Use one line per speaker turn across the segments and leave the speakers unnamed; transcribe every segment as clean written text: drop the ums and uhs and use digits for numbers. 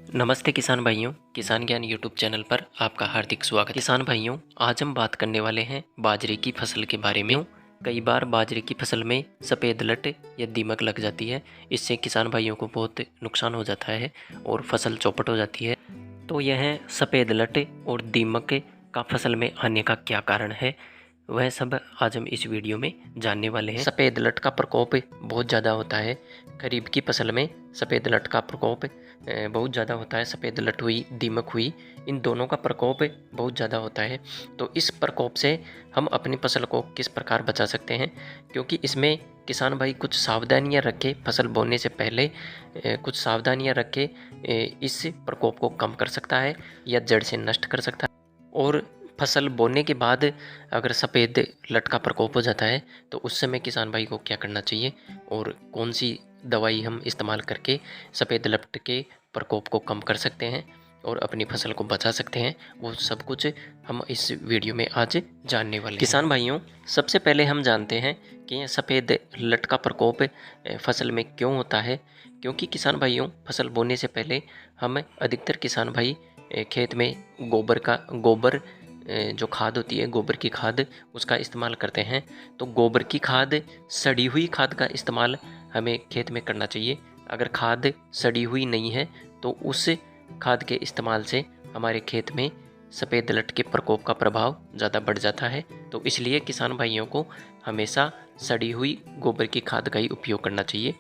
नमस्ते किसान भाइयों, किसान ज्ञान यूट्यूब चैनल पर आपका हार्दिक स्वागत। किसान भाइयों, आज हम बात करने वाले हैं बाजरे की फसल के बारे में। कई बार बाजरे की फसल में सफ़ेद लट या दीमक लग जाती है। इससे किसान भाइयों को बहुत नुकसान हो जाता है और फसल चौपट हो जाती है। तो यह सफ़ेद लट और दीमक का फसल में आने का क्या कारण है, वह सब आज हम इस वीडियो में जानने वाले हैं। सफ़ेद लट का प्रकोप बहुत ज़्यादा होता है। खरीफ की फसल में सफ़ेद लट का प्रकोप बहुत ज़्यादा होता है। सफ़ेद लट हुई, दीमक हुई, इन दोनों का प्रकोप बहुत ज़्यादा होता है। तो इस प्रकोप से हम अपनी फसल को किस प्रकार बचा सकते हैं, क्योंकि इसमें किसान भाई कुछ सावधानियां रखे, फसल बोने से पहले कुछ सावधानियां रखे इस प्रकोप को कम कर सकता है या जड़ से नष्ट कर सकता है। और फसल बोने के बाद अगर सफ़ेद लट का प्रकोप हो जाता है तो उस समय किसान भाई को क्या करना चाहिए और कौन सी दवाई हम इस्तेमाल करके सफ़ेद लट के प्रकोप को कम कर सकते हैं और अपनी फसल को बचा सकते हैं, वो सब कुछ हम इस वीडियो में आज जानने वाले हैं। किसान भाइयों, सबसे पहले हम जानते हैं कि यह सफ़ेद लट का प्रकोप फसल में क्यों होता है। क्योंकि किसान भाइयों, फसल बोने से पहले हम अधिकतर किसान भाई खेत में गोबर जो खाद होती है, गोबर की खाद, उसका इस्तेमाल करते हैं। तो गोबर की खाद, सड़ी हुई खाद का इस्तेमाल हमें खेत में करना चाहिए। अगर खाद सड़ी हुई नहीं है तो उस खाद के इस्तेमाल से हमारे खेत में सफ़ेद लट के प्रकोप का प्रभाव ज़्यादा बढ़ जाता है। तो इसलिए किसान भाइयों को हमेशा सड़ी हुई गोबर की खाद का ही उपयोग करना चाहिए।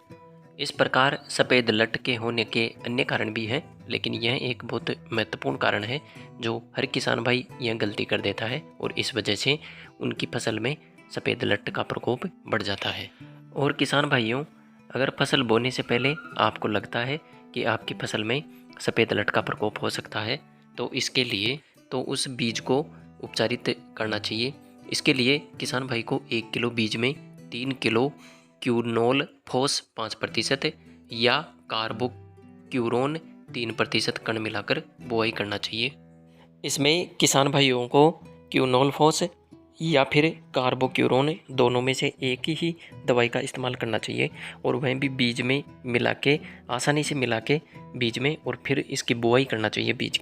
इस प्रकार सफ़ेद लट के होने के अन्य कारण भी हैं, लेकिन यह एक बहुत महत्वपूर्ण कारण है जो हर किसान भाई यह गलती कर देता है और इस वजह से उनकी फसल में सफ़ेद लट का प्रकोप बढ़ जाता है। और किसान भाइयों, अगर फसल बोने से पहले आपको लगता है कि आपकी फसल में सफ़ेद लट का प्रकोप हो सकता है, तो इसके लिए तो उस बीज को उपचारित करना चाहिए। इसके लिए किसान भाई को 1 किलो बीज में 3 किलो क्यूनोल फोस 5% या कार्बोक्यूरोन 3% कण मिलाकर बुआई करना चाहिए। इसमें किसान भाइयों को क्यूनोल फोस या फिर कार्बोक्यूरोन दोनों में से एक ही दवाई का इस्तेमाल करना चाहिए और वह भी बीज में मिला के, आसानी से मिला के बीज में, और फिर इसकी बुआई करना चाहिए बीज।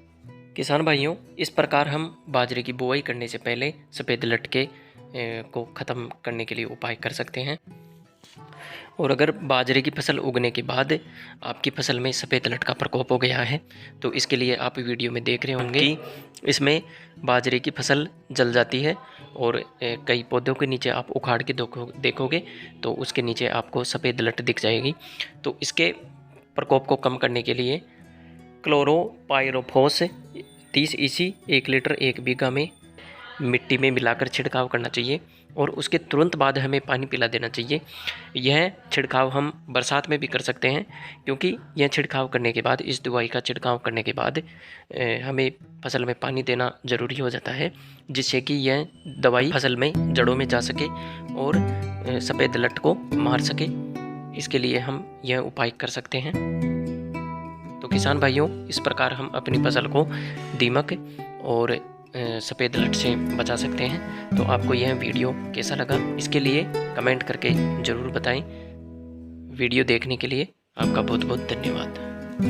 किसान भाइयों, इस प्रकार हम बाजरे की बुआई करने से पहले सफ़ेद लट के को ख़त्म करने के लिए उपाय कर सकते हैं। और अगर बाजरे की फसल उगने के बाद आपकी फसल में सफ़ेद लट का प्रकोप हो गया है तो इसके लिए आप वीडियो में देख रहे होंगे कि इसमें बाजरे की फसल जल जाती है और कई पौधों के नीचे आप उखाड़ के देखोगे तो उसके नीचे आपको सफ़ेद लट दिख जाएगी। तो इसके प्रकोप को कम करने के लिए क्लोरोपाइरोफॉस 30 EC 1 लीटर 1 बीघा में मिट्टी में मिलाकर छिड़काव करना चाहिए और उसके तुरंत बाद हमें पानी पिला देना चाहिए। यह छिड़काव हम बरसात में भी कर सकते हैं, क्योंकि यह छिड़काव करने के बाद, इस दवाई का छिड़काव करने के बाद हमें फसल में पानी देना ज़रूरी हो जाता है, जिससे कि यह दवाई फसल में जड़ों में जा सके और सफ़ेद लट को मार सके। इसके लिए हम यह उपाय कर सकते हैं। तो किसान भाइयों, इस प्रकार हम अपनी फसल को दीमक और सफ़ेद लट से बचा सकते हैं। तो आपको यह वीडियो कैसा लगा, इसके लिए कमेंट करके ज़रूर बताएं। वीडियो देखने के लिए आपका बहुत बहुत धन्यवाद।